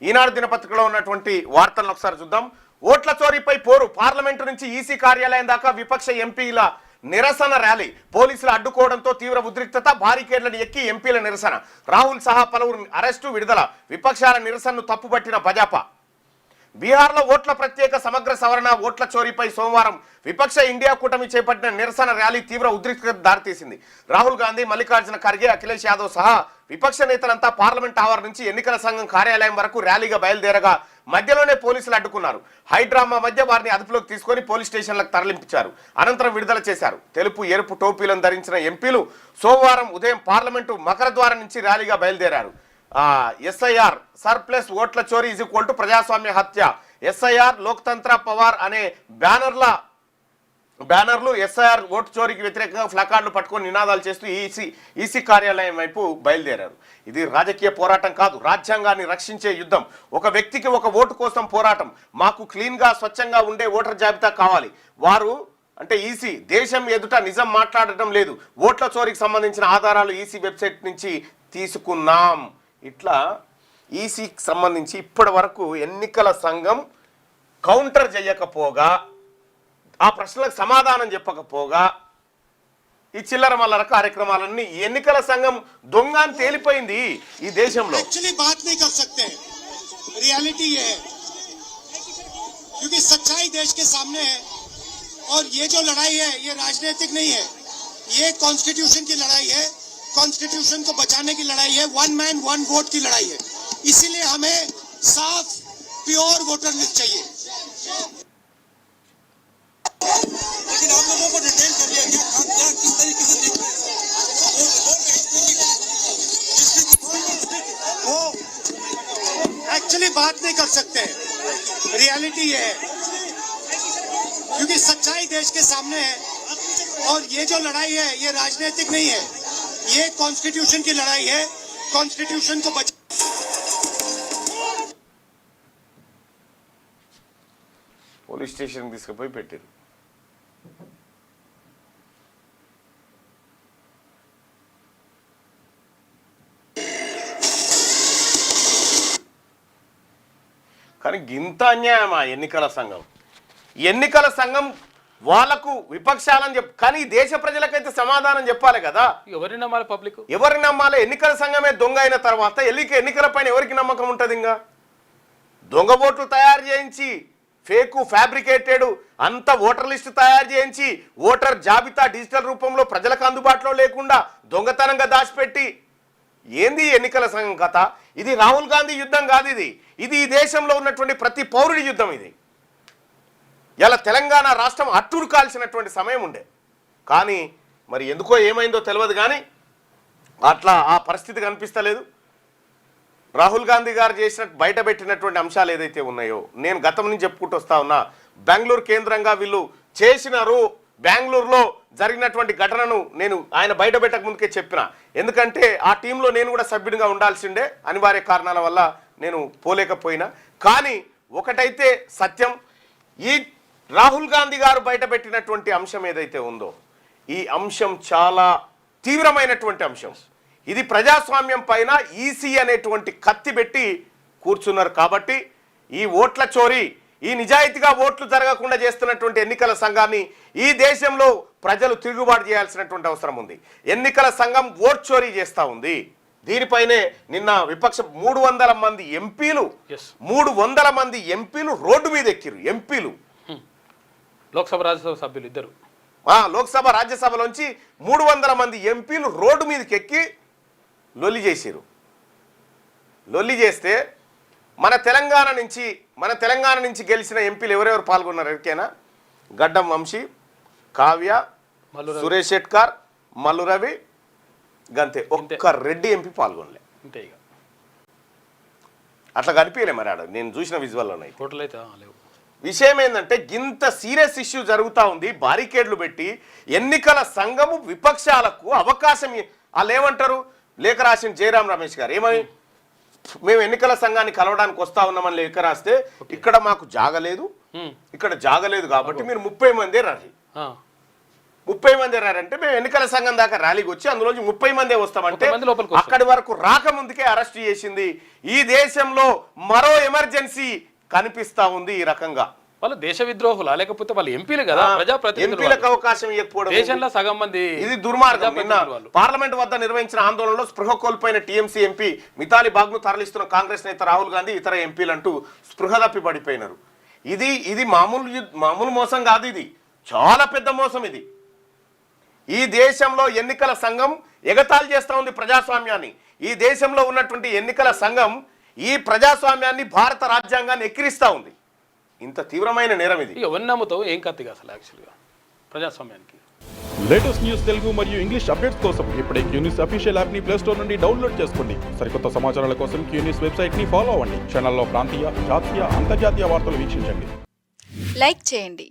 ఈనాడు దినపత్రికలో ఉన్నటువంటి వార్తలను ఒకసారి చూద్దాం. ఓట్ల చోరీపై పోరు, పార్లమెంటు నుంచి ఈసీ కార్యాలయం దాకా విపక్ష ఎంపీల నిరసన ర్యాలీ, పోలీసులు అడ్డుకోవడంతో తీవ్ర ఉద్రిక్తత, బారికేడ్లను ఎక్కి ఎంపీల నిరసన, రాహుల్ సహా పలువురు అరెస్టు, విడుదల, విపక్షాల నిరసనను తప్పుపట్టిన భాజపా. బీహార్లో ఓట్ల ప్రత్యేక సమగ్ర సవరణ, ఓట్ల చోరీపై సోమవారం విపక్ష ఇండియా కూటమి చేపట్టిన నిరసన ర్యాలీ తీవ్ర ఉద్రిక్తత దారితీసింది. రాహుల్ గాంధీ, మల్లికార్జున ఖర్గే, అఖిలేష్ యాదవ్ సహా విపక్ష నేతలంతా పార్లమెంట్ ఆవరణ నుంచి ఎన్నికల సంఘం కార్యాలయం వరకు ర్యాలీగా బయలుదేరగా మధ్యలోనే పోలీసులు అడ్డుకున్నారు. హైడ్రామా మధ్య వారిని అదుపులోకి తీసుకొని పోలీస్ స్టేషన్లకు తరలించారు. అనంతరం విడుదల చేశారు. తెలుపు ఎరుపు టోపీలను ధరించిన ఎంపీలు సోమవారం ఉదయం పార్లమెంటు మకర ద్వారం నుంచి ర్యాలీగా బయలుదేరారు. ఎస్ఐఆర్ సర్ప్లస్ ఓట్ల చోరీ ఈజ్ ఈక్వల్ టు ప్రజాస్వామ్య హత్య, ఎస్ఐఆర్ లోక్తంత్ర పవార్ అనే బ్యానర్లు ఎస్ఐఆర్ ఓటు చోరీకి వ్యతిరేకంగా ఫ్లకార్డులు పట్టుకొని నినాదాలు చేస్తూ ఈసీ కార్యాలయం వైపు బయలుదేరారు. ఇది రాజకీయ పోరాటం కాదు, రాజ్యాంగాన్ని రక్షించే యుద్ధం. ఒక వ్యక్తికి ఒక ఓటు కోసం పోరాటం. మాకు క్లీన్గా స్వచ్ఛంగా ఉండే ఓటర్ జాబితా కావాలి. వారు అంటే ఈసీ దేశం ఎదుట నిజం మాట్లాడటం లేదు. ఓట్ల చోరీకి సంబంధించిన ఆధారాలు ఈసీ వెబ్సైట్ నుంచి తీసుకున్నాం. ఇట్లా ఈసీకి సంబంధించి ఇప్పటి వరకు ఎన్నికల సంఘం కౌంటర్ చేయకపోగా, ఆ ప్రశ్నలకు సమాధానం చెప్పకపోగా ఈ చిల్లర మల్లర కార్యక్రమాలన్నీ ఎన్నికల సంఘం దొంగ అని తేలిపోయింది ఈ దేశంలో. एक्चुअली बात नहीं कर सकते, रियलिटी ये है क्योंकि सच्चाई देश के सामने है और ये जो लड़ाई है ये राजनीतिक नहीं है, ये कॉन्स्टिट्यूशन की लड़ाई है, कॉन्स्टिट्यूशन को बचाने की लड़ाई है, वन मैन वन वोट की लड़ाई है. इसीलिए हमें साफ प्योर वोटर लिस्ट चाहिए. लेकिन आप लोगों को डिटेल कर दिया क्या किस तरीके से वो एक्चुअली बात नहीं कर सकते, रियलिटी ये है क्योंकि सच्चाई देश के सामने है और ये जो लड़ाई है ये राजनीतिक नहीं है, ये कॉन्स्टिट्यूशन की लड़ाई है, कॉन्स्टिट्यूशन को बचा. పోలీస్ స్టేషన్ తీసుకుపోయి పెట్టారు. కానీ గింత అన్యాయమా ఎన్నికల సంఘం వాళ్ళకు విపక్షాలని కానీ దేశ ప్రజలకైతే సమాధానం చెప్పాలి కదా. ఎవరిని నమ్మాలి? పబ్లిక్ ఎవరిని నమ్మాలి? ఎన్నికల సంఘమే దొంగ అయిన తర్వాత ఎన్నికల పైన ఎవరికి నమ్మకం ఉంటుంది? ఇంకా దొంగ ఓట్లు తయారు చేయించి, ఫేకు ఫ్యాబ్రికేటెడ్ అంత ఓటర్ లిస్టు తయారు చేయించి, ఓటర్ జాబితా డిజిటల్ రూపంలో ప్రజలకు అందుబాటులో లేకుండా దొంగతనంగా దాచిపెట్టి ఏంది ఎన్నికల సంఘం కథ? ఇది రాహుల్ గాంధీ యుద్ధం కాదు, ఇది ఈ దేశంలో ఉన్నటువంటి ప్రతి పౌరుడి యుద్ధం. ఇది ఇలా తెలంగాణ రాష్ట్రం అట్టుడు కాల్సినటువంటి సమయం ఉండే, కానీ మరి ఎందుకో ఏమైందో తెలియదు, కానీ అట్లా ఆ పరిస్థితి కనిపిస్తలేదు. రాహుల్ గాంధీ గారు బయట పెట్టినటువంటి అంశాలు ఏదైతే ఉన్నాయో, నేను గతం నుంచి చెప్పుకుంటూ వస్తా ఉన్నా, బెంగళూరు కేంద్రంగా వీళ్ళు చేసినారు. బెంగళూరులో జరిగినటువంటి ఘటనను నేను ఆయన బయట పెట్టక ముందుకే చెప్పిన, ఎందుకంటే ఆ టీంలో నేను కూడా సభ్యుడిగా ఉండాల్సిండే, అనివార్య కారణాల వల్ల నేను పోలేకపోయినా. కానీ ఒకటైతే సత్యం, ఈ రాహుల్ గాంధీ గారు బయట పెట్టినటువంటి అంశం ఏదైతే ఉందో, ఈ అంశం చాలా తీవ్రమైనటువంటి అంశం. ఇది ప్రజాస్వామ్యం పైన ఈసీ అనేటువంటి కత్తి పెట్టి కూర్చున్నారు. కాబట్టి ఈ ఓట్ల చోరీ, ఈ నిజాయితీగా ఓట్లు జరగకుండా చేస్తున్నటువంటి ఎన్నికల సంఘాన్ని ఈ దేశంలో ప్రజలు తిరుగుబాటు చేయాల్సినటువంటి అవసరం ఉంది. ఎన్నికల సంఘం ఓట్ చోరీ చేస్తూ ఉంది. దీనిపైనే నిన్న విపక్ష 300 మంది ఎంపీలు రోడ్డు మీద ఎక్కిరు. ఎంపీలు, లోక్సభ రాజ్యసభ సభ్యులు ఇద్దరు, లోక్సభ రాజ్యసభలోంచి 300 మంది ఎంపీలు రోడ్డు మీదకి ఎక్కి లొల్లి చేసిరు. లొల్లి చేస్తే మన తెలంగాణ నుంచి గెలిచిన ఎంపీలు ఎవరెవరు పాల్గొన్నారు? ఎవరికైనా గడ్డం వంశీ, కావ్య, సురేష్ షెట్కార్, మల్లు రవి, గంతే. ఒక్క రెడ్డి ఎంపీ పాల్గొనలే. అట్లా కనిపించలే. మరి ఆడ నేను చూసిన విజువల్లోనే విషయం ఏంటంటే, ఇంత సీరియస్ ఇష్యూ జరుగుతూ ఉంది. బారికేడ్లు పెట్టి ఎన్నికల సంఘము విపక్షాలకు అవకాశం, వాళ్ళు ఏమంటారు, లేఖ రాసిన జయరాం రమేష్ గారు ఏమని, మేము ఎన్నికల సంఘాన్ని కలవడానికి వస్తా ఉన్నామని లేఖ రాస్తే, ఇక్కడ మాకు జాగలేదు, ఇక్కడ జాగలేదు కాబట్టి మీరు 30 మంది రండి. 30 మంది రారంటే మేము ఎన్నికల సంఘం దాకా ర్యాలీకి వచ్చి అందులోంచి 30 మందే వస్తామంటే 30 మంది లోపలికి వస్తారు. అక్కడి వరకు రాకముందుకే అరెస్ట్ చేసింది. ఈ దేశంలో మరో ఎమర్జెన్సీ కనిపిస్తా ఉంది ఈ రకంగా. వాళ్ళు దేశ విద్రోహులా లేకపోతే వాళ్ళు ఎంపీలు కదా, ప్రజాప్రతినిధులు ఎంపీలకు అవకాశం ఇవ్వకపోవడం దేశంలో సగం మంది ఇది దుర్మార్గం. నిన్న ప్రజాప్రతినిధులు వాళ్ళు. పార్లమెంట్ వద్ద నిర్వహించిన ఆందోళనలో స్పృహ కోల్పోయిన టీఎంసీ ఎంపీ మితాలి బాగ్ను తరలిస్తున్న కాంగ్రెస్ నేత రాహుల్ గాంధీ ఇతర ఎంపీలంటూ స్పృహ తప్పి పడిపోయినారు. ఇది మామూలు మోసం కాదు, ఇది చాలా పెద్ద మోసం. ఇది ఈ దేశంలో ఎన్నికల సంఘం ఎగతాళి చేస్తూ ఉంది ప్రజాస్వామ్యాన్ని. ఈ దేశంలో ఉన్నటువంటి ఎన్నికల సంఘం ఈ ప్రజాస్వామ్యాన్ని, భారత రాజ్యాంగాన్ని ఎక్కిరిస్తూ ఉంది. ఇంత తీవ్రమైన నేరం ఇది. ఇక ఎవరిని నమ్ముతావు ఏం కత్తిగా అసలు యాక్చువల్గా ప్రజాస్వామ్యానికి. లేటెస్ట్ న్యూస్ తెలుగు మరియు ఇంగ్లీష్ అప్డేట్స్ కోసం ఇప్పుడే క్యూన్యూస్ అఫీషియల్ యాప్ ని ప్లే స్టోర్ నుండి డౌన్లోడ్ చేసుకోండి. సరికొత్త సమాచారాల కోసం క్యూన్యూస్ వెబ్సైట్ ని ఫాలో అవ్వండి. ఛానల్లో ప్రాంతీయ, జాతీయ, అంతర్జాతీయ వార్తలు వీక్షించండి. లైక్ చేయండి,